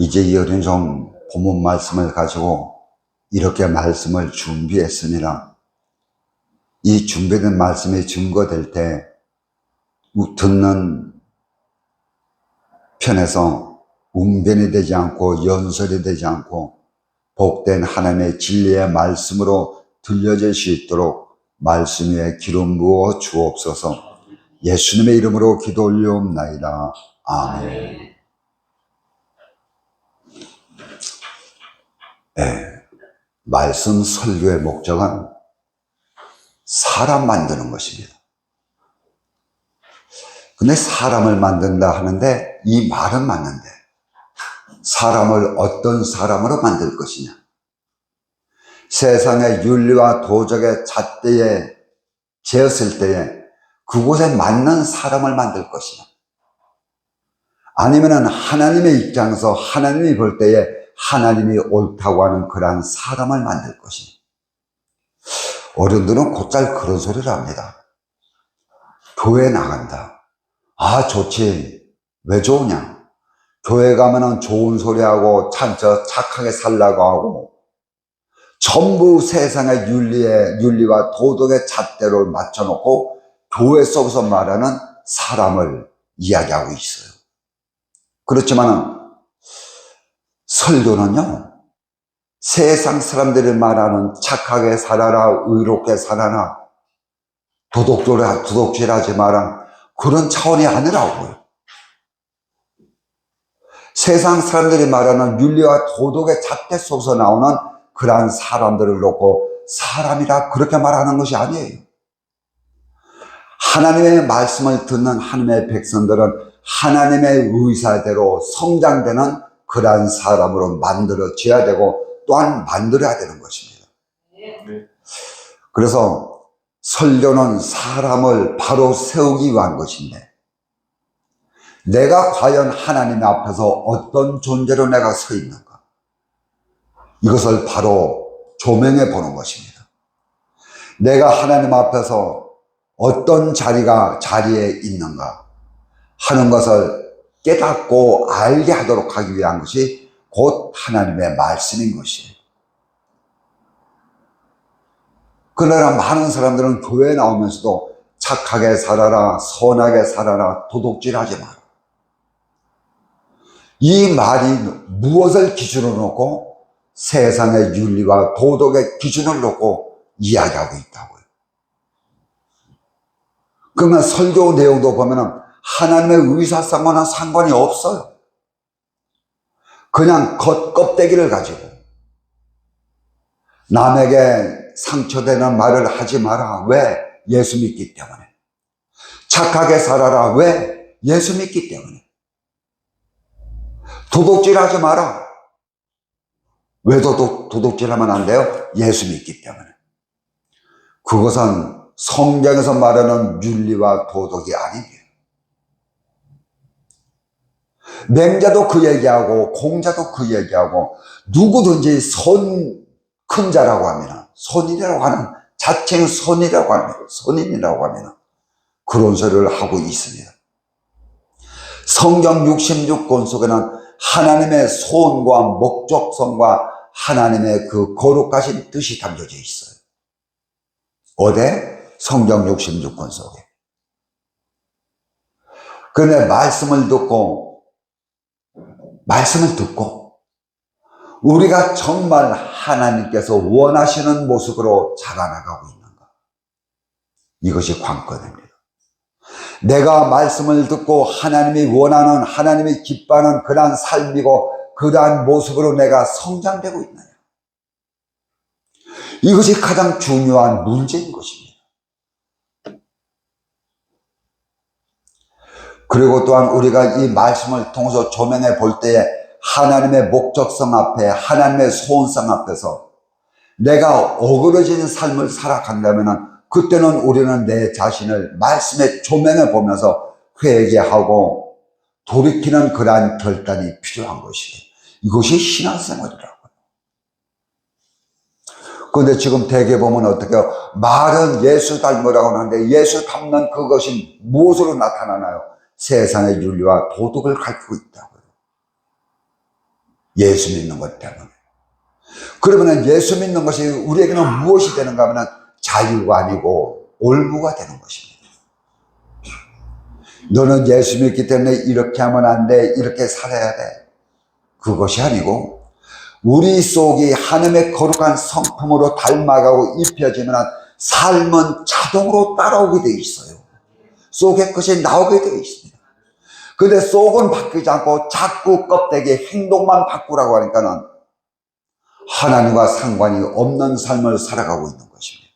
이제 이 어린 종 본문 말씀을 가지고 이렇게 말씀을 준비했습니다. 이 준비된 말씀이 증거될 때 듣는 편에서 웅변이 되지 않고 연설이 되지 않고 복된 하나님의 진리의 말씀으로 들려질 수 있도록 말씀 위에 기름 부어 주옵소서. 예수님의 이름으로 기도 올리옵나이다. 아멘. 네, 말씀 설교의 목적은 사람 만드는 것입니다. 근데 사람을 만든다 하는데 이 말은 맞는데 사람을 어떤 사람으로 만들 것이냐? 세상의 윤리와 도덕의 잣대에 재었을 때에 그곳에 맞는 사람을 만들 것이냐? 아니면은 하나님의 입장에서 하나님이 볼 때에 하나님이 옳다고 하는 그러한 사람을 만들 것이냐? 어른들은 곧잘 그런 소리를 합니다. 교회 나간다. 아, 좋지. 왜 좋으냐? 교회 가면은 좋은 소리 하고 착하게 살라고 하고 전부 세상의 윤리와 도덕의 잣대를 맞춰놓고 교회 속에서 말하는 사람을 이야기하고 있어요. 그렇지만은 설교는요, 세상 사람들이 말하는 착하게 살아라, 의롭게 살아라, 도둑질하지 마라, 그런 차원이 아니라고요. 세상 사람들이 말하는 윤리와 도덕의 잣대 속에서 나오는 그러한 사람들을 놓고 사람이라 그렇게 말하는 것이 아니에요. 하나님의 말씀을 듣는 하나님의 백성들은 하나님의 의사대로 성장되는 그러한 사람으로 만들어져야 되고 또한 만들어야 되는 것입니다. 그래서 설교는 사람을 바로 세우기 위한 것인데 내가 과연 하나님 앞에서 어떤 존재로 내가 서 있는가? 이것을 바로 조명해 보는 것입니다. 내가 하나님 앞에서 어떤 자리에 있는가 하는 것을 깨닫고 알게 하도록 하기 위한 것이 곧 하나님의 말씀인 것이에요. 그러나 많은 사람들은 교회에 나오면서도 착하게 살아라, 선하게 살아라, 도둑질하지 마라. 이 말이 무엇을 기준으로 놓고 세상의 윤리와 도덕의 기준을 놓고 이야기하고 있다고요. 그러면 설교 내용도 보면은 하나님의 의사상과는 상관이 없어요. 그냥 겉껍데기를 가지고 남에게 상처되는 말을 하지 마라. 왜? 예수 믿기 때문에. 착하게 살아라. 왜? 예수 믿기 때문에. 도둑질하지 마라. 왜 도둑질하면 안 돼요? 예수 믿기 때문에. 그것은 성경에서 말하는 윤리와 도덕이 아니에요. 맹자도 그 얘기하고 공자도 그 얘기하고 누구든지 큰 자라고 하면 선인이라고 하는 자칭 선인이라고 하면 그런 소리를 하고 있습니다. 성경 66권 속에는 하나님의 소원과 목적성과 하나님의 그 거룩하신 뜻이 담겨져 있어요. 어디? 성경 66권 속에. 그런데 말씀을 듣고 우리가 정말 하나님께서 원하시는 모습으로 자라나가고 있는가? 이것이 관건입니다. 내가 말씀을 듣고 하나님이 원하는, 하나님이 기뻐하는 그러한 삶이고 그러한 모습으로 내가 성장되고 있느냐? 이것이 가장 중요한 문제인 것입니다. 그리고 또한 우리가 이 말씀을 통해서 조명해 볼 때에 하나님의 목적성 앞에, 하나님의 소원성 앞에서 내가 어그러진 삶을 살아간다면 그때는 우리는 내 자신을 말씀에 조명해 보면서 회개하고 돌이키는 그러한 결단이 필요한 것이에요. 이것이 신앙생활이라고요. 그런데 지금 대개 보면 어떻게요? 말은 예수 닮으라고 하는데 예수 닮는 그것이 무엇으로 나타나나요? 세상의 윤리와 도덕을 가르치고 있다고요. 예수 믿는 것 때문에. 그러면 예수 믿는 것이 우리에게는 무엇이 되는가 하면 자유가 아니고 올무가 되는 것입니다. 너는 예수 믿기 때문에 이렇게 하면 안 돼, 이렇게 살아야 돼, 그것이 아니고 우리 속이 하나님의 거룩한 성품으로 닮아가고 입혀지면 삶은 자동으로 따라오게 되어 있어요. 속의 것이 나오게 되어 있습니다. 근데 속은 바뀌지 않고 자꾸 껍데기 행동만 바꾸라고 하니까는 하나님과 상관이 없는 삶을 살아가고 있는 것입니다.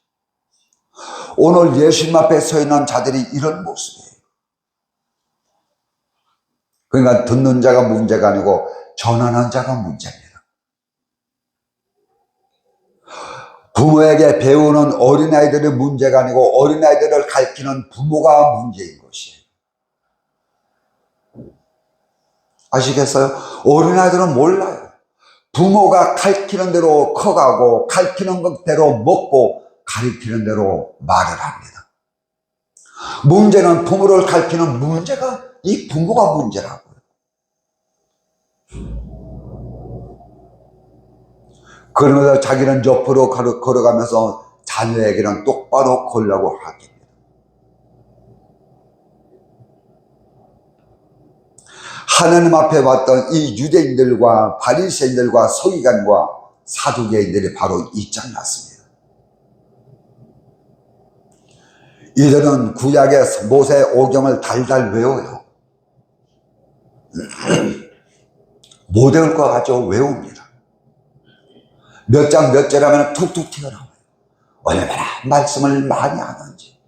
오늘 예수님 앞에 서 있는 자들이 이런 모습이에요. 그러니까 듣는 자가 문제가 아니고 전하는 자가 문제입니다. 부모에게 배우는 어린아이들의 문제가 아니고 어린아이들을 가르치는 부모가 문제인 것이에요. 아시겠어요? 어린아이들은 몰라요. 부모가 가르치는 대로 커가고 가르치는 대로 먹고 가르치는 대로 말을 합니다. 문제는 부모를 가르치는 문제가 이 부모가 문제라고요. 그러면서 자기는 옆으로 걸어가면서 자녀에게는 똑바로 걸라고 하깁니다. 하나님 앞에 왔던 이 유대인들과 바리새인들과 서기관과 사두개인들이 바로 이 짝 났습니다. 이들은 구약의 모세 오경을 달달 외워요. 못 외울 것 같죠? 외웁니다. 몇 장 몇 절 하면 툭툭 튀어나와요. 얼마나 말씀을 많이 하는지.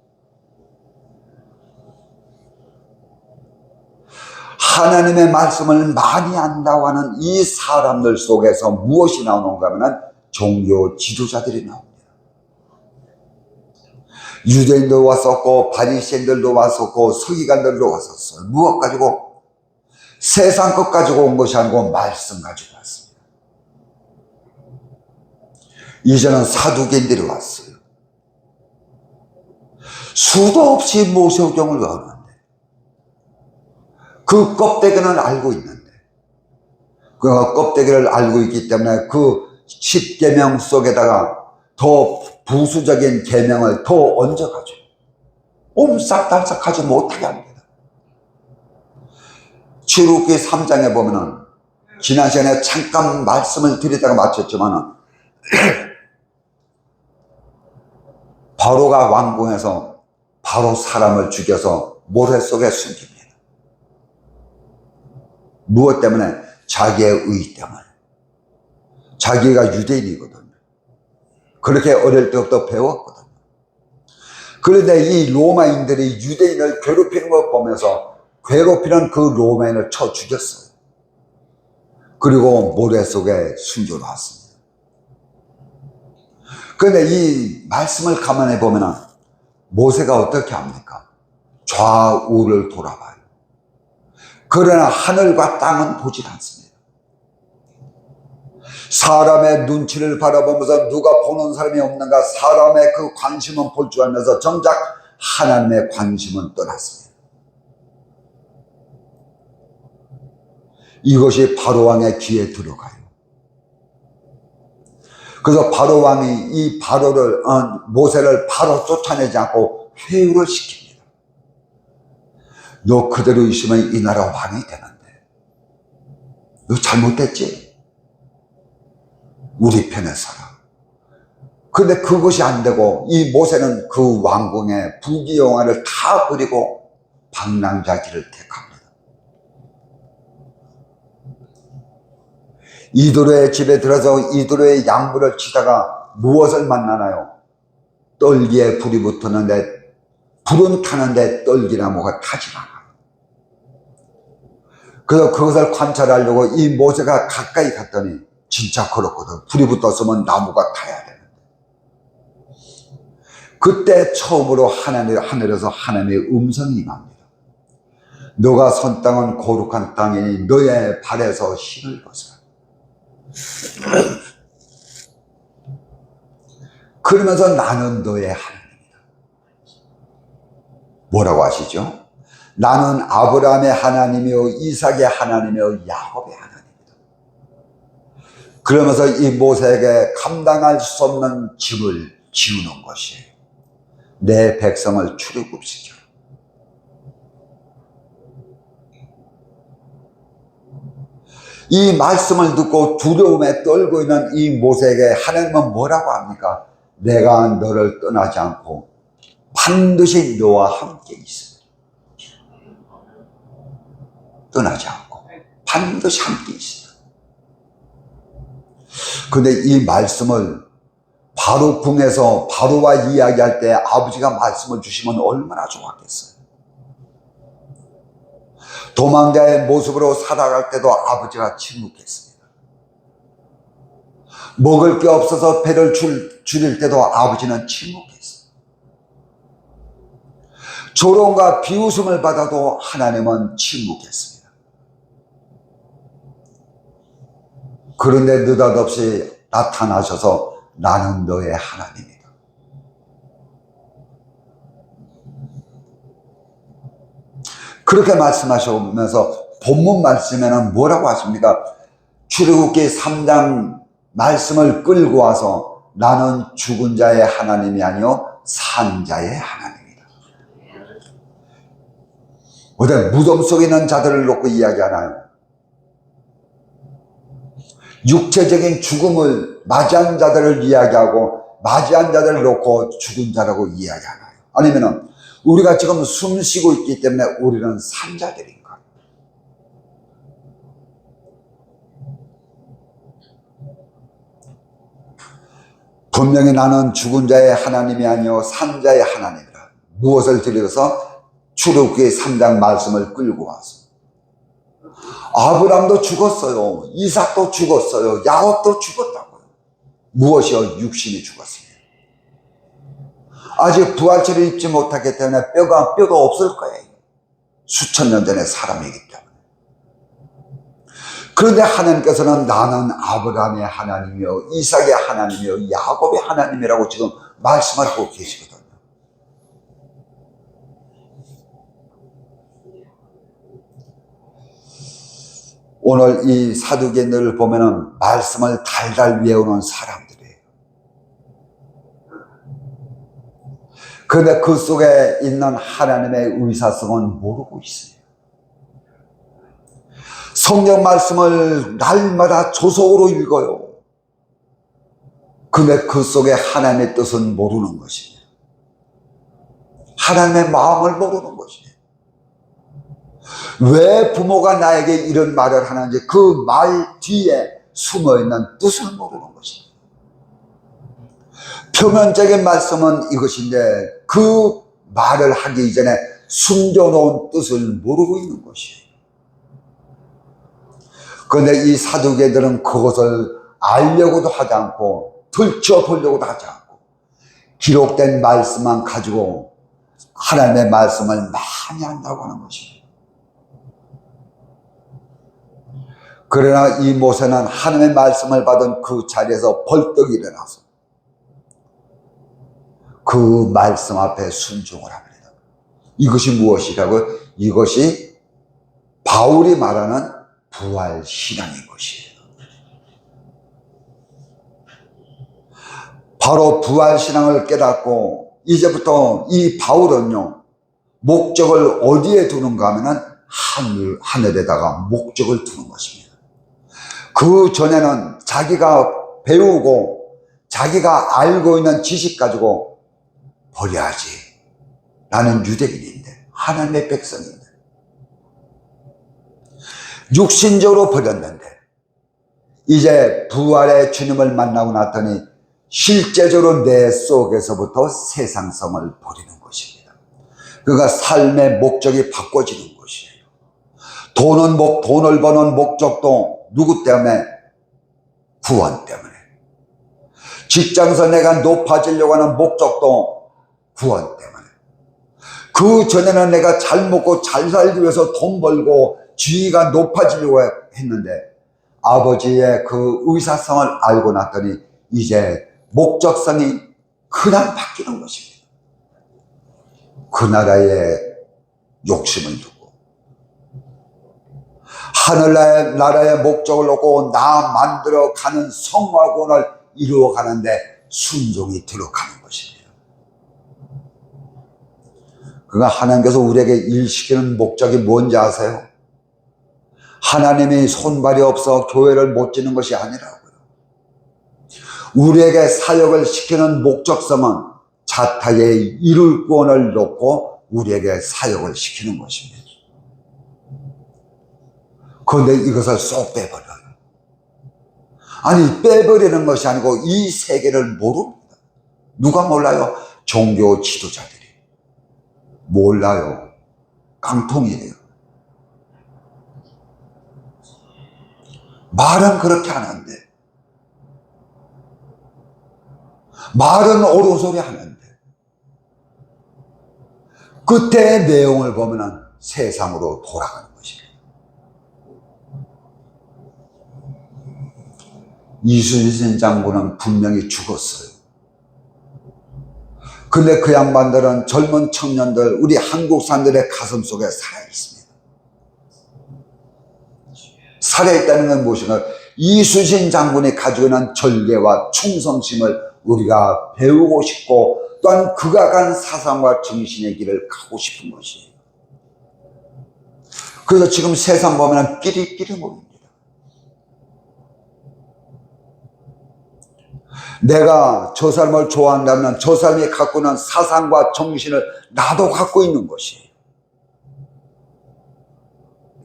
하나님의 말씀을 많이 안다고 하는 이 사람들 속에서 무엇이 나오는가 하면 종교 지도자들이 나옵니다. 유대인도 왔었고 바리새인들도 왔었고 서기관들도 왔었어요. 무엇 가지고? 세상 것 가지고 온 것이 아니고 말씀 가지고 왔습니다. 이제는 사두개인들이 왔어요. 수도 없이 모세오경을 외우는데 그 껍데기는 알고 있는데 그 껍데기를 알고 있기 때문에 그 10계명 속에다가 더 부수적인 계명을 더 얹어가지고 옴싹달싹하지 못하게 합니다. 출애굽기 3장에 보면은 지난 시간에 잠깐 말씀을 드리다가 마쳤지만은 바로가 왕궁에서 바로 사람을 죽여서 모래 속에 숨깁니다. 무엇 때문에? 자기의 의 때문에. 자기가 유대인이거든요. 그렇게 어릴 때부터 배웠거든요. 그런데 이 로마인들이 유대인을 괴롭히는 걸 보면서 괴롭히는 그 로마인을 쳐 죽였어요. 그리고 모래 속에 숨겨놨습니다. 그런데 이 말씀을 가만히 보면 모세가 어떻게 합니까? 좌우를 돌아봐요. 그러나 하늘과 땅은 보질 않습니다. 사람의 눈치를 바라보면서 누가 보는 사람이 없는가, 사람의 그 관심은 볼 줄 알면서 정작 하나님의 관심은 떠났습니다. 이것이 바로왕의 귀에 들어가요. 그래서 바로왕이 이 모세를 바로 쫓아내지 않고 회유를 시킵니다. 너 그대로 있으면 이 나라 왕이 되는데 너 잘못됐지? 우리 편에 살아. 그런데 그것이 안 되고 이 모세는 그 왕궁의 부귀영화를 다 버리고 방랑자기를 택합니다. 이도로의 집에 들어서 이도로의 양부를 치다가 무엇을 만나나요? 떨기에 불이 붙었는데 불은 타는데 떨기나무가 타지 않아. 그래서 그것을 관찰하려고 이 모세가 가까이 갔더니 진짜 그렇거든. 불이 붙었으면 나무가 타야 되는데. 그때 처음으로 하늘에서 하나님의 음성이 임합니다. 너가 선 땅은 거룩한 땅이니 너의 발에서 신을 벗어라. 그러면서 나는 너의 하나님이다. 뭐라고 하시죠? 나는 아브라함의 하나님이요 이삭의 하나님이요 야곱의 하나님이다. 그러면서 이 모세에게 감당할 수 없는 짐을 지우는 것이에요. 내 백성을 출애굽시켜. 이 말씀을 듣고 두려움에 떨고 있는 이 모세에게 하나님은 뭐라고 합니까? 내가 너를 떠나지 않고 반드시 너와 함께 있어. 떠나지 않고 반드시 함께 있어. 근데 이 말씀을 바로 궁에서 바로와 이야기할 때 아버지가 말씀을 주시면 얼마나 좋았겠어요. 도망자의 모습으로 살아갈 때도 아버지가 침묵했습니다. 먹을 게 없어서 배를 줄일 때도 아버지는 침묵했어요. 조롱과 비웃음을 받아도 하나님은 침묵했습니다. 그런데 느닷없이 나타나셔서 나는 너의 하나님이다. 그렇게 말씀하시면서 본문 말씀에는 뭐라고 하십니까? 출애굽기 3장 말씀을 끌고 와서 나는 죽은 자의 하나님이 아니요 산 자의 하나님이다. 어디 무덤 속에 있는 자들을 놓고 이야기하나요? 육체적인 죽음을 맞이한 자들을 이야기하고 맞이한 자들을 놓고 죽은 자라고 이야기하나요? 아니면은 우리가 지금 숨 쉬고 있기 때문에 우리는 산 자들인가? 분명히 나는 죽은 자의 하나님이 아니요 산 자의 하나님이라. 무엇을 들여서 출애굽기 3장 말씀을 끌고 와서 아브람도 죽었어요. 이삭도 죽었어요. 야곱도 죽었다고요. 무엇이요? 육신이 죽었어요. 아직 부활체를 입지 못하기 때문에 뼈가 없을 거예요. 수천 년 전의 사람이기 때문에. 그런데 하나님께서는 나는 아브라함의 하나님이요 이삭의 하나님이요 야곱의 하나님이라고 지금 말씀을 하고 계시거든요. 오늘 이 사두개인들을 보면은 말씀을 달달 외우는 사람들이에요. 그런데 그 속에 있는 하나님의 의사성은 모르고 있어요. 성경 말씀을 날마다 조속으로 읽어요. 그런데 그 속에 하나님의 뜻은 모르는 것이에요. 하나님의 마음을 모르는 것이에요. 왜 부모가 나에게 이런 말을 하는지 그 말 뒤에 숨어있는 뜻을 모르는 것입니다. 표면적인 말씀은 이것인데 그 말을 하기 이전에 숨겨놓은 뜻을 모르고 있는 것이에요. 그런데 이 사두개들은 그것을 알려고도 하지 않고 들춰보려고도 하지 않고 기록된 말씀만 가지고 하나님의 말씀을 많이 한다고 하는 것입니다. 그러나 이 모세는 하나님의 말씀을 받은 그 자리에서 벌떡 일어나서 그 말씀 앞에 순종을 합니다. 이것이 무엇이라고? 이것이 바울이 말하는 부활신앙인 것이에요. 바로 부활신앙을 깨닫고 이제부터 이 바울은요 목적을 어디에 두는가 하면은 하늘에다가 목적을 두는 것입니다. 그 전에는 자기가 배우고 자기가 알고 있는 지식 가지고 버려야지. 나는 유대인인데 하나님의 백성인데 육신적으로 버렸는데 이제 부활의 주님을 만나고 났더니 실제적으로 내 속에서부터 세상성을 버리는 것입니다. 그러니까 삶의 목적이 바꿔지는 것이에요. 돈을 버는 목적도 누구 때문에? 구원 때문에. 직장에서 내가 높아지려고 하는 목적도 구원 때문에. 그 전에는 내가 잘 먹고 잘 살기 위해서 돈 벌고 지위가 높아지려고 했는데 아버지의 그 의사성을 알고 났더니 이제 목적성이 그냥 바뀌는 것입니다. 그 나라의 욕심을 두고 하늘나라의 목적을 놓고 나 만들어 가는 성화권을 이루어 가는데 순종이 들어가는 것이에요. 그러니까 하나님께서 우리에게 일시키는 목적이 뭔지 아세요? 하나님이 손발이 없어 교회를 못 지는 것이 아니라고요. 우리에게 사역을 시키는 목적성은 자타의 이룰 구원을 놓고 우리에게 사역을 시키는 것입니다. 그런데 이것을 쏙 빼버려요. 아니, 빼버리는 것이 아니고 이 세계를 모릅니다. 누가 몰라요? 종교 지도자들이. 몰라요. 깡통이에요. 말은 그렇게 하는데, 말은 옳은 소리 하는데, 그때의 내용을 보면은 세상으로 돌아가는 것입니다. 이순신 장군은 분명히 죽었어요. 근데 그 양반들은 젊은 청년들, 우리 한국 사람들의 가슴 속에 살아있습니다. 살아있다는 건 무엇인가요? 이순신 장군이 가지고 있는 절개와 충성심을 우리가 배우고 싶고 또한 그가 간 사상과 정신의 길을 가고 싶은 것이에요. 그래서 지금 세상 보면 끼리끼리 모입니다. 내가 저 사람을 좋아한다면 저 사람이 갖고 있는 사상과 정신을 나도 갖고 있는 것이에요.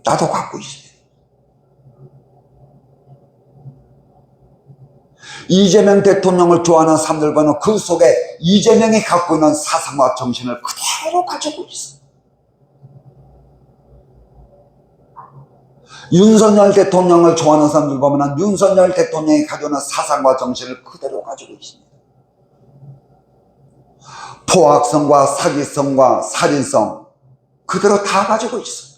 나도 갖고 있어요. 이재명 대통령을 좋아하는 사람들 보면 그 속에 이재명이 갖고 있는 사상과 정신을 그대로 가지고 있어요. 윤석열 대통령을 좋아하는 사람들 보면 윤석열 대통령이 가지고 있는 사상과 정신을 그대로 가지고 있습니다. 포악성과 사기성과 살인성 그대로 다 가지고 있어요.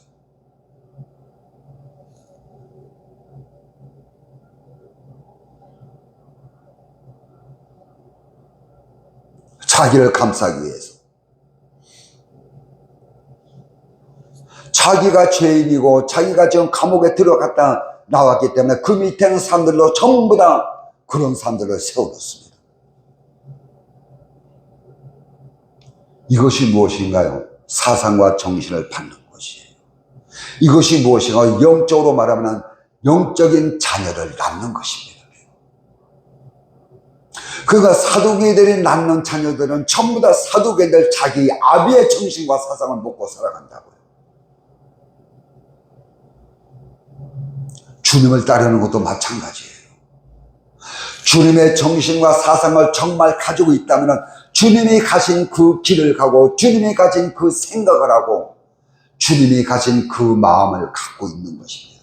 자기를 감싸기 위해서. 자기가 죄인이고 자기가 지금 감옥에 들어갔다 나왔기 때문에 그 밑에 있는 사람들로 전부 다 그런 사람들을 세워놓습니다. 이것이 무엇인가요? 사상과 정신을 받는 것이에요. 이것이 무엇인가요? 영적으로 말하면 영적인 자녀를 낳는 것입니다. 그러니까 사두개들이 낳는 자녀들은 전부 다 사두개들 자기 아비의 정신과 사상을 먹고 살아간다고요. 주님을 따르는 것도 마찬가지예요. 주님의 정신과 사상을 정말 가지고 있다면 주님이 가신 그 길을 가고 주님이 가진 그 생각을 하고 주님이 가진 그 마음을 갖고 있는 것입니다.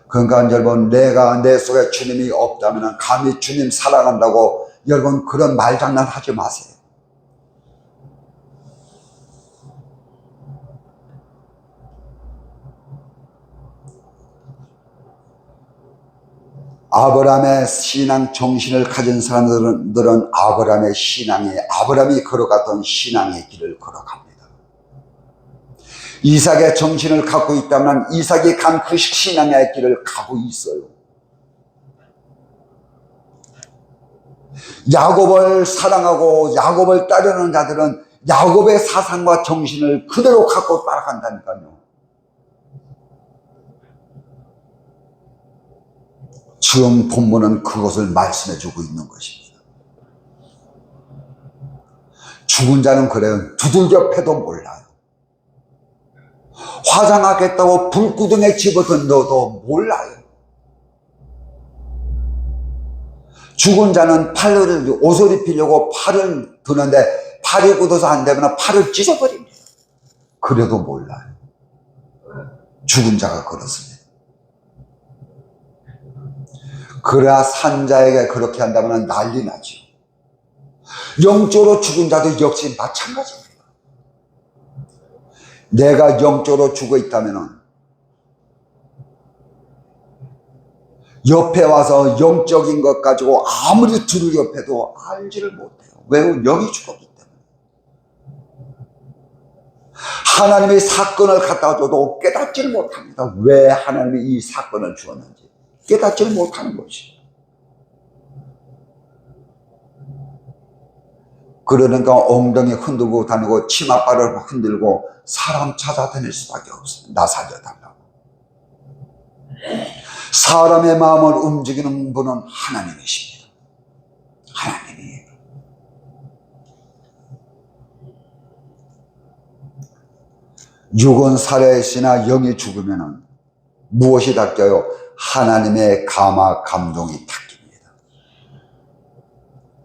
그러니까 여러분, 내가 내 속에 주님이 없다면 감히 주님 사랑한다고 여러분 그런 말장난 하지 마세요. 아브라함의 신앙 정신을 가진 사람들은 아브라함의 아브라함이 걸어갔던 신앙의 길을 걸어갑니다. 이삭의 정신을 갖고 있다면 이삭이 간 그 신앙의 길을 가고 있어요. 야곱을 사랑하고 야곱을 따르는 자들은 야곱의 사상과 정신을 그대로 갖고 따라간다니까요. 지금 본문은 그것을 말씀해 주고 있는 것입니다. 죽은 자는 그래요. 두들겨 패도 몰라요. 화장하겠다고 불구덩이에 집어던져도 몰라요. 죽은 자는 옷을 입히려고 팔을 드는데 팔이 굳어서 안 되면 팔을 찢어버립니다. 그래도 몰라요. 죽은 자가 그렇습니다. 그래야 산자에게 그렇게 한다면 난리 나죠. 영적으로 죽은 자도 역시 마찬가지입니다. 내가 영적으로 죽어 있다면 옆에 와서 영적인 것 가지고 아무리 두들겨 패도 알지를 못해요. 왜? 영이 죽었기 때문에. 하나님의 사건을 갖다 줘도 깨닫지를 못합니다. 왜 하나님이 이 사건을 주었는지 깨닫지를 못하는 것이. 그러니까 엉덩이 흔들고 다니고 치맛발을 흔들고 사람 찾아다닐 수밖에 없어요. 나 살려달라고. 사람의 마음을 움직이는 분은 하나님이십니다. 하나님이에요. 육은 살아있으나 영이 죽으면 무엇이 닦여요? 하나님의 감화 감동이 닦입니다.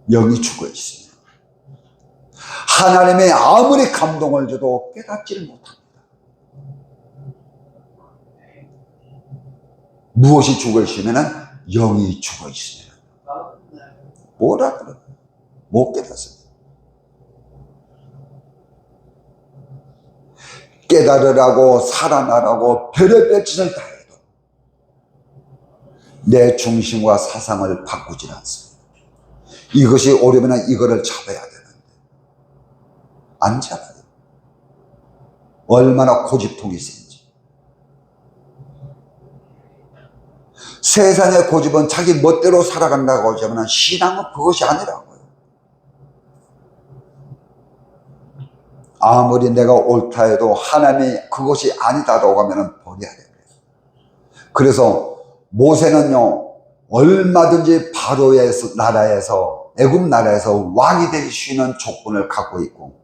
영이 죽어 있습니다. 하나님의 아무리 감동을 줘도 깨닫지를 못합니다. 무엇이 죽어 있으면 영이 죽어 있습니다. 뭐라 그래요? 못 깨닫습니다. 깨달으라고 살아나라고 별의별 짓을 다 해도 내 중심과 사상을 바꾸질 않습니다. 이것이 오려면 이거를 잡아야 되는데 안 잡아요. 얼마나 고집통이 센지. 세상의 고집은 자기 멋대로 살아간다고 하지만 신앙은 그것이 아니라고요. 아무리 내가 옳다 해도 하나님이 그것이 아니다라고 하면 버려야 됩니다. 그래서 모세는요, 얼마든지 바로의 나라에서, 애굽 나라에서 왕이 될 수 있는 조건을 갖고 있고,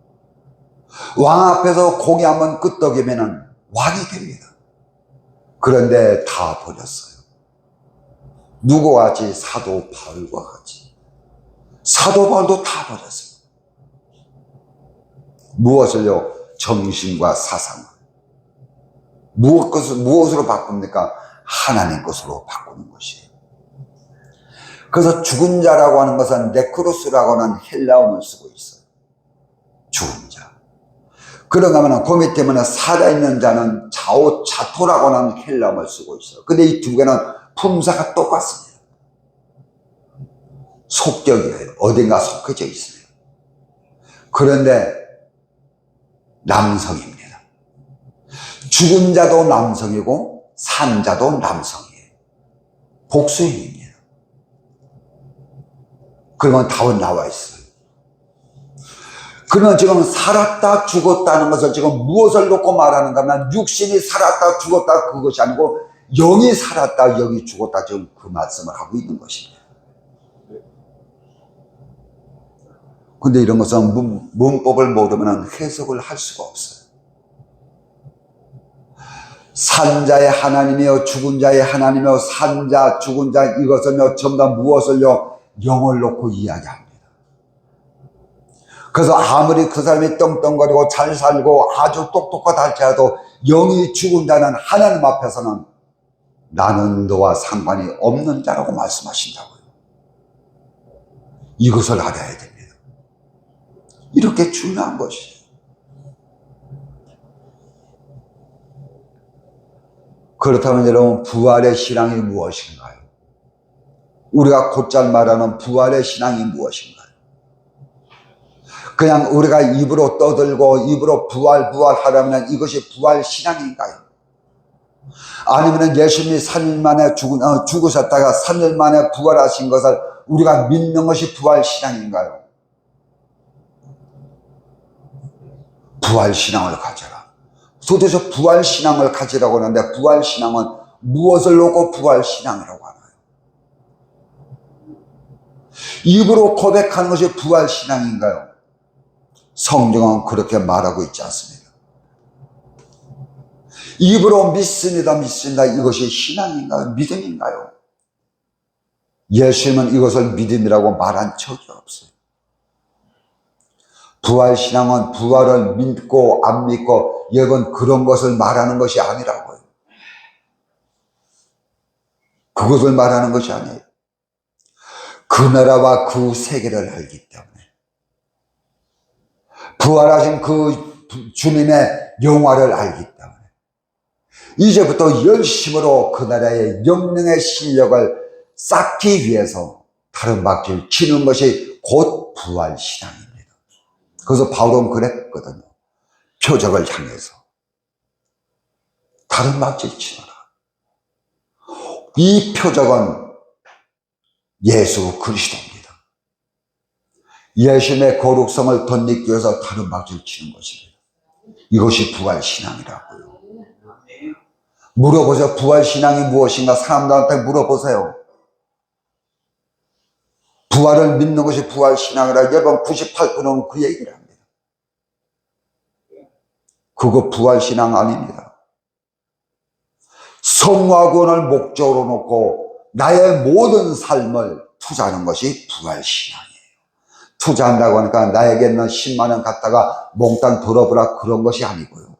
왕 앞에서 고기 한번 끄덕이면 왕이 됩니다. 그런데 다 버렸어요. 누구와 같이? 사도 바울과 같이. 사도 바울도 다 버렸어요. 무엇을요? 정신과 사상을. 무엇으로 바꿉니까? 하나님 것으로 바꾸는 것이에요. 그래서 죽은 자라고 하는 것은 네크로스라고 하는 헬라어를 쓰고 있어요. 죽은 자. 그런가 하면 그 밑에는 살아있는 자는 자토라고 하는 헬라어를 쓰고 있어요. 근데 이 두 개는 품사가 똑같습니다. 속격이에요. 어딘가 속해져 있어요. 그런데 남성입니다. 죽은 자도 남성이고 산 자도 남성이에요. 복수입니다. 그러면 답은 나와 있어요. 그러면 지금 살았다 죽었다는 것을 지금 무엇을 놓고 말하는가 하면 육신이 살았다 죽었다 그것이 아니고 영이 살았다 영이 죽었다 지금 그 말씀을 하고 있는 것입니다. 근데 이런 것은 문법을 모르면 해석을 할 수가 없어요. 산자의 하나님이요 죽은 자의 하나님이요 산자 죽은 자 이것은요 전부 다 무엇을요 영을 놓고 이야기합니다. 그래서 아무리 그 사람이 떵떵거리고 잘 살고 아주 똑똑하다 할지라도 영이 죽은 자는 하나님 앞에서는 나는 너와 상관이 없는 자라고 말씀하신다고요. 이것을 알아야 됩니다. 이렇게 중요한 것이에요. 그렇다면 여러분 부활의 신앙이 무엇인가요? 우리가 곧잘 말하는 부활의 신앙이 무엇인가요? 그냥 우리가 입으로 떠들고 입으로 부활 하려면 이것이 부활 신앙인가요? 아니면 예수님이 3일 만에 죽으셨다가 3일 만에 부활하신 것을 우리가 믿는 것이 부활 신앙인가요? 부활 신앙을 가져라. 도대체 부활 신앙을 가지라고 하는데 부활 신앙은 무엇을 놓고 부활 신앙이라고 하나요? 입으로 고백하는 것이 부활 신앙인가요? 성경은 그렇게 말하고 있지 않습니다. 입으로 믿습니다 이것이 신앙인가요? 믿음인가요? 예수님은 이것을 믿음이라고 말한 적이 없어요. 부활신앙은 부활을 믿고 안 믿고 여러분 그런 것을 말하는 것이 아니라고요. 그것을 말하는 것이 아니에요. 그 나라와 그 세계를 알기 때문에 부활하신 그 주님의 영화를 알기 때문에 이제부터 열심으로 그 나라의 영능의 실력을 쌓기 위해서 다른 박질 치는 것이 곧 부활신앙입니다. 그래서 바울은 그랬거든요. 표적을 향해서 다른 박질 치노라. 이 표적은 예수 그리스도입니다. 예수님의 거룩성을 덧입기 위해서 다른 박질 치는 것입니다. 이것이 부활신앙이라고요. 물어보세요. 부활신앙이 무엇인가? 사람들한테 물어보세요. 부활을 믿는 것이 부활신앙이라. 여러분 98%는 그 얘기를 합니다. 그거 부활신앙 아닙니다. 성화 구원을 목적으로 놓고 나의 모든 삶을 투자하는 것이 부활신앙이에요. 투자한다고 하니까 나에게 있는 10만 원 갖다가 몽땅 돌아보라 그런 것이 아니고요.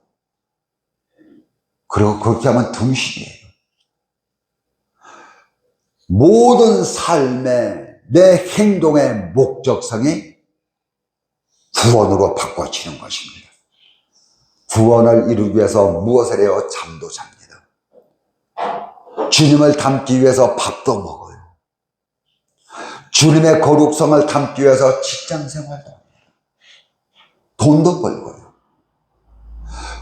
그리고 그렇게 하면 등신이에요. 모든 삶의 내 행동의 목적성이 구원으로 바꿔지는 것입니다. 구원을 이루기 위해서 무엇을 해요? 잠도 잡니다. 주님을 닮기 위해서 밥도 먹어요. 주님의 거룩성을 담기 위해서 직장생활도 합니다. 돈도 벌고요.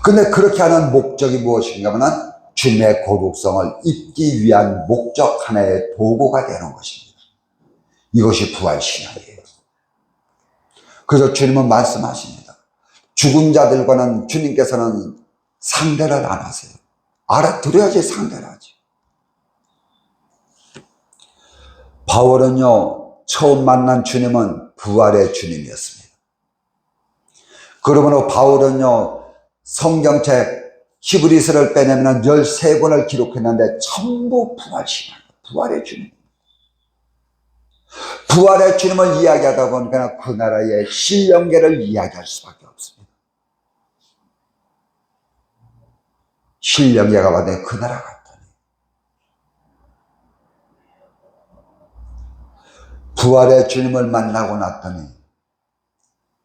근데 그렇게 하는 목적이 무엇인가 하면 주님의 거룩성을 입기 위한 목적 하나의 도구가 되는 것입니다. 이것이 부활신앙이에요. 그래서 주님은 말씀하십니다. 죽은 자들과는 주님께서는 상대를 안 하세요. 알아들어야지 상대를 하지. 바울은요, 처음 만난 주님은 부활의 주님이었습니다. 그러므로 바울은요, 성경책 히브리서를 빼내면 13권을 기록했는데 전부 부활신앙이에요. 부활의 주님. 부활의 주님을 이야기하다 보니까 그 나라의 신령계를 이야기할 수밖에 없습니다. 신령계가 받은 그 나라 같더니 부활의 주님을 만나고 났더니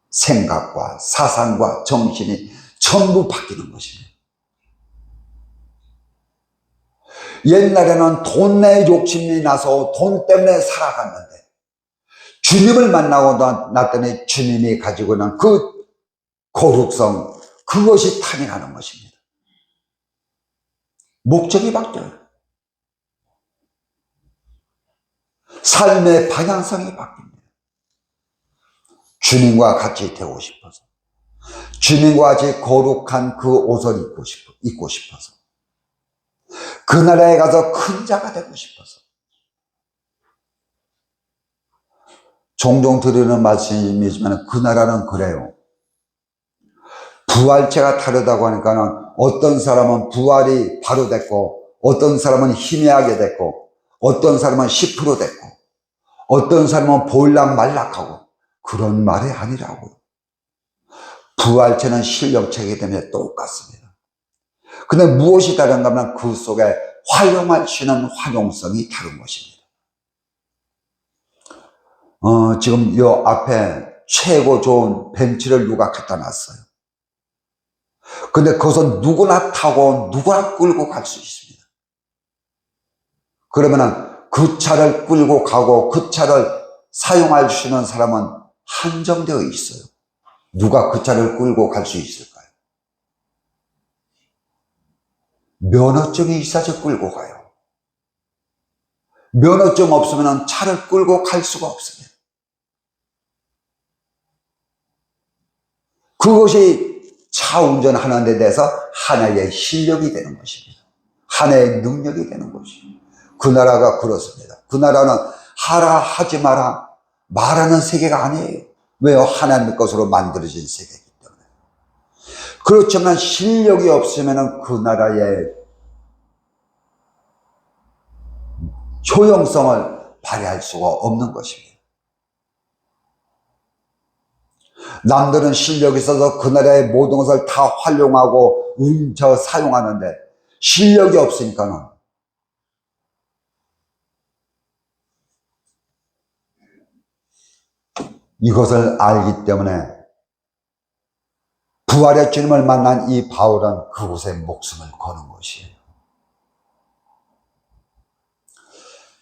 생각과 사상과 정신이 전부 바뀌는 것입니다. 옛날에는 돈내 욕심이 나서 돈 때문에 살아갔는데 주님을 만나고 났더니 주님이 가지고 있는 그 거룩성, 그것이 탐이 나는 것입니다. 목적이 바뀌어요. 삶의 방향성이 바뀝니다. 주님과 같이 되고 싶어서, 주님과 같이 거룩한 그 옷을 입고 싶어서, 그 나라에 가서 큰 자가 되고 싶어서. 종종 들으는 말씀이지만 그 나라는 그래요. 부활체가 다르다고 하니까 어떤 사람은 부활이 바로 됐고, 어떤 사람은 희미하게 됐고, 어떤 사람은 10% 됐고, 어떤 사람은 보일락 말락하고, 그런 말이 아니라고요. 부활체는 신령체이기 때문에 똑같습니다. 근데 무엇이 다른가 하면 그 속에 활용할 수 있는 활용성이 다른 것입니다. 지금 요 앞에 최고 좋은 벤츠를 누가 갖다 놨어요. 근데 그것은 누구나 타고 누구나 끌고 갈 수 있습니다. 그러면은 그 차를 끌고 가고 그 차를 사용할 수 있는 사람은 한정되어 있어요. 누가 그 차를 끌고 갈 수 있을까요? 면허증이 있어야지 끌고 가요. 면허증 없으면 차를 끌고 갈 수가 없습니다. 그것이 차 운전하는 데 대해서 하나의 실력이 되는 것입니다. 하나의 능력이 되는 것입니다. 그 나라가 그렇습니다. 그 나라는 하라 하지 마라 말하는 세계가 아니에요. 왜요? 하나님의 것으로 만들어진 세계이기 때문에. 그렇지만 실력이 없으면 그 나라의 효용성을 발휘할 수가 없는 것입니다. 남들은 실력이 있어서 그 나라의 모든 것을 다 활용하고 사용하는데 실력이 없으니까는 이것을 알기 때문에 부활의 주님을 만난 이 바울은 그곳에 목숨을 거는 것이에요.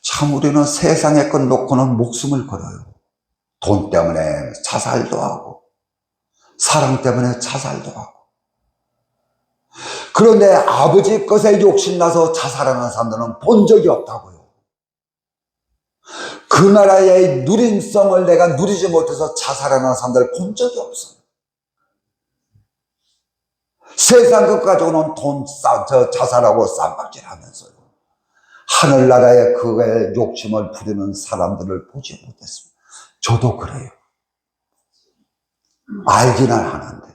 참 우리는 세상의 것 놓고는 목숨을 걸어요. 돈 때문에 자살도 하고 사랑 때문에 자살도 하고 그런데 아버지 것에 욕심나서 자살하는 사람들은 본 적이 없다고요. 그 나라의 누림성을 내가 누리지 못해서 자살하는 사람들을 본 적이 없어요. 세상 것 가지고는 자살하고 쌈박질 하면서요. 하늘나라의 그의 욕심을 부리는 사람들을 보지 못했습니다. 저도 그래요. 알기는 하는데.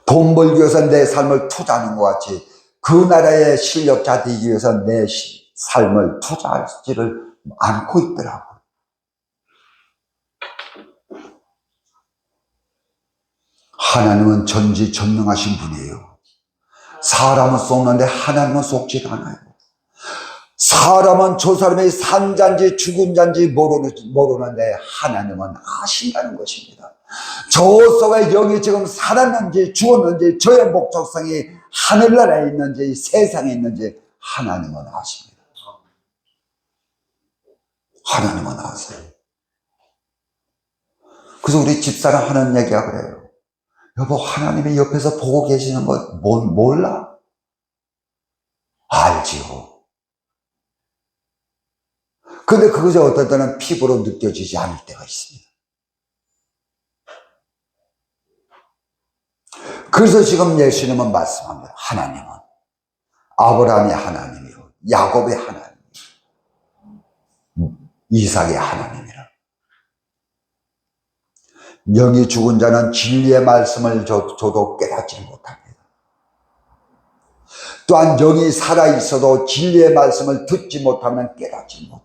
돈 벌기 위해서 내 삶을 투자하는 것 같이 그 나라의 실력자 되기 위해서 내 삶을 투자하지를 않고 있더라고요. 하나님은 전지전능하신 분이에요. 사람은 속는데 하나님은 속지 않아요. 사람은 저 사람이 산 잔지 죽은 잔지 모르는데 하나님은 아신다는 것입니다. 저 속에 영이 지금 살았는지 죽었는지 저의 목적성이 하늘나라에 있는지 세상에 있는지 하나님은 아십니다. 하나님은 아세요. 그래서 우리 집사람 하는 얘기가 그래요. 여보, 하나님이 옆에서 보고 계시는 거 몰라? 알지요. 근데 그것이 어떨 때는 피부로 느껴지지 않을 때가 있습니다. 그래서 지금 예수님은 말씀합니다. 하나님은 아브라함의 하나님이요, 야곱의 하나님, 이삭의 하나님이라. 영이 죽은 자는 진리의 말씀을 줘도 깨닫지 못합니다. 또한 영이 살아있어도 진리의 말씀을 듣지 못하면 깨닫지 못해요.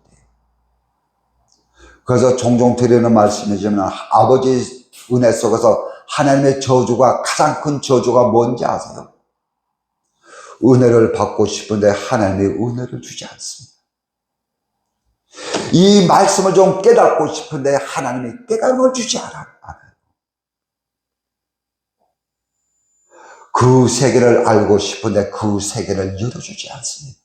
그래서 종종 드리는 말씀이지만 아버지 은혜 속에서 하나님의 저주가 가장 큰 저주가 뭔지 아세요? 은혜를 받고 싶은데 하나님이 은혜를 주지 않습니다. 이 말씀을 좀 깨닫고 싶은데 하나님이 깨달음을 주지 않아요. 그 세계를 알고 싶은데 그 세계를 열어주지 않습니다.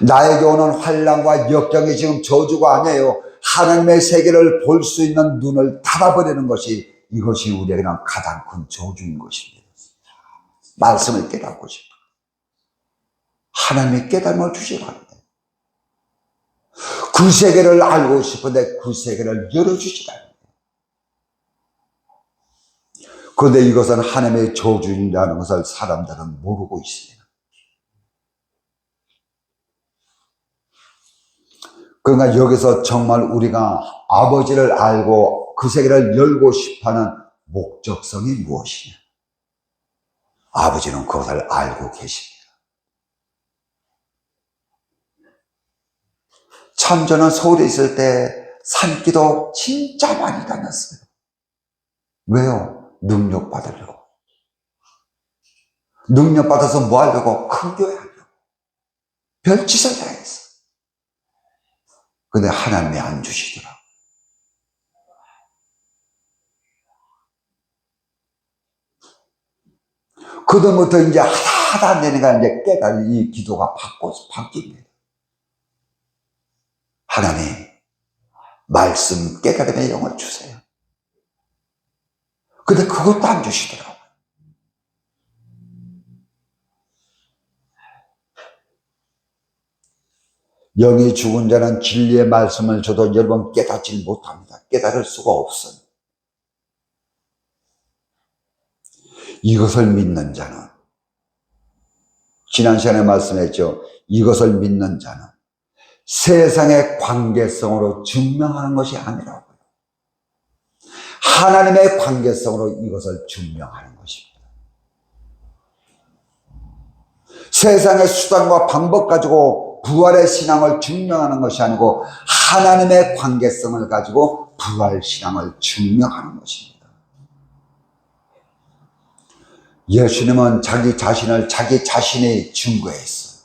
나에게 오는 환난과 역경이 지금 저주가 아니에요. 하나님의 세계를 볼 수 있는 눈을 닫아버리는 것이 이것이 우리에게는 가장 큰 저주인 것입니다. 말씀을 깨닫고 싶어. 하나님의 깨달음을 주시기 바랍니다. 그 세계를 알고 싶은데 그 세계를 열어주시기 바랍니다. 그런데 이것은 하나님의 저주인다는 것을 사람들은 모르고 있습니다. 그러니까 여기서 정말 우리가 아버지를 알고 그 세계를 열고 싶어하는 목적성이 무엇이냐? 아버지는 그것을 알고 계십니다. 참 저는 서울에 있을 때 산기도 진짜 많이 다녔어요. 왜요? 능력 받으려고. 능력 받아서 뭐 하려고? 큰 교회 하려고. 별짓을 다 했어. 근데 하나님이 안 주시더라고. 그다음부터 이제 하다 안 되니까 이제 깨달은 이 기도가 바뀝니다. 하나님, 말씀 깨달음의 영을 주세요. 근데 그것도 안 주시더라고요. 영이 죽은 자는 진리의 말씀을 줘도 여러분 깨닫지 못합니다. 깨달을 수가 없어요. 이것을 믿는 자는, 지난 시간에 말씀했죠. 이것을 믿는 자는 세상의 관계성으로 증명하는 것이 아니라고요. 하나님의 관계성으로 이것을 증명하는 것입니다. 세상의 수단과 방법 가지고 부활의 신앙을 증명하는 것이 아니고 하나님의 관계성을 가지고 부활 신앙을 증명하는 것입니다. 예수님은 자기 자신이 증거했어요.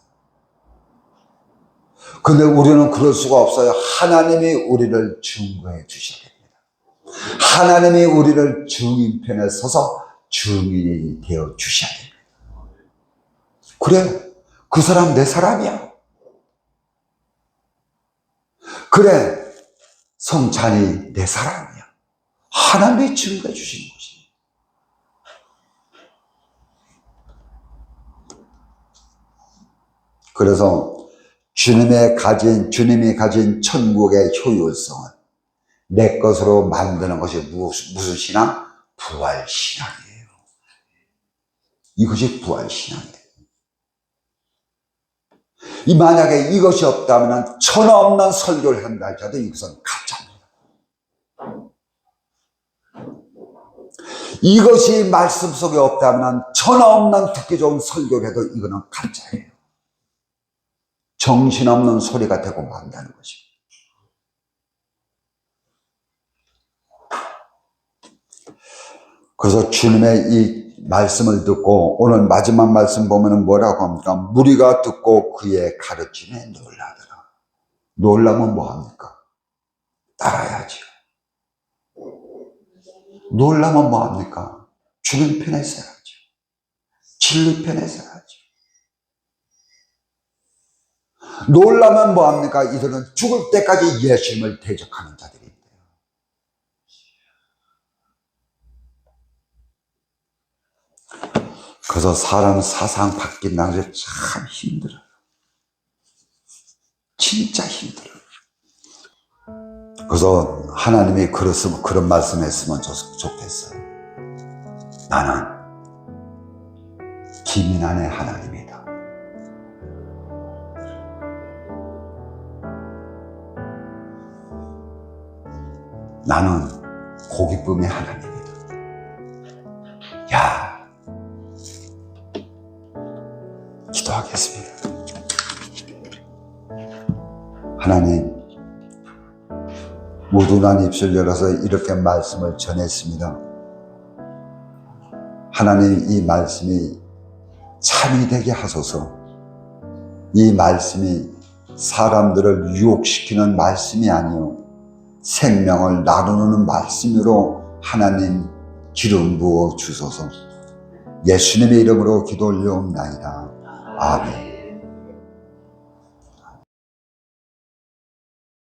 근데 우리는 그럴 수가 없어요. 하나님이 우리를 증거해 주셔야 됩니다. 하나님이 우리를 증인편에 서서 증인이 되어 주셔야 됩니다. 그래, 그 사람 내 사람이야. 그래, 성찬이 내 사람이야. 하나님이 증거해 주신 것입니다. 그래서 주님이 가진 천국의 효율성을 내 것으로 만드는 것이 무슨 신앙? 부활신앙이에요. 이것이 부활신앙이에요. 만약에 이것이 없다면 천하 없는 설교를 한다 할지라도 이것은 가짜입니다. 이것이 말씀 속에 없다면 천하 없는 듣기 좋은 설교를 해도 이거는 가짜예요. 정신없는 소리가 되고 만다는 것입니다. 그래서 주님의 이 말씀을 듣고 오늘 마지막 말씀 보면 뭐라고 합니까? 무리가 듣고 그의 가르침에 놀라더라. 놀라면 뭐합니까? 따라야지요. 놀라면 뭐합니까? 주님 편에 서야죠. 진리 편에 서야죠. 놀라면 뭐합니까? 이들은 죽을 때까지 예수님을 대적하는 자들입니다. 그래서 사람 사상 바뀐다는 게 참 힘들어요. 진짜 힘들어요. 그래서 하나님이 그런 말씀했으면 좋겠어요. 나는 기민한의 하나님이다. 나는 고기쁨의 하나님이다. 야, 기도하겠습니다. 하나님, 무둔한 입술 열어서 이렇게 말씀을 전했습니다. 하나님, 이 말씀이 참이 되게 하소서. 이 말씀이 사람들을 유혹시키는 말씀이 아니요 생명을 나누는 말씀으로 하나님 기름 부어 주소서. 예수님의 이름으로 기도 올려옵나이다. 아멘.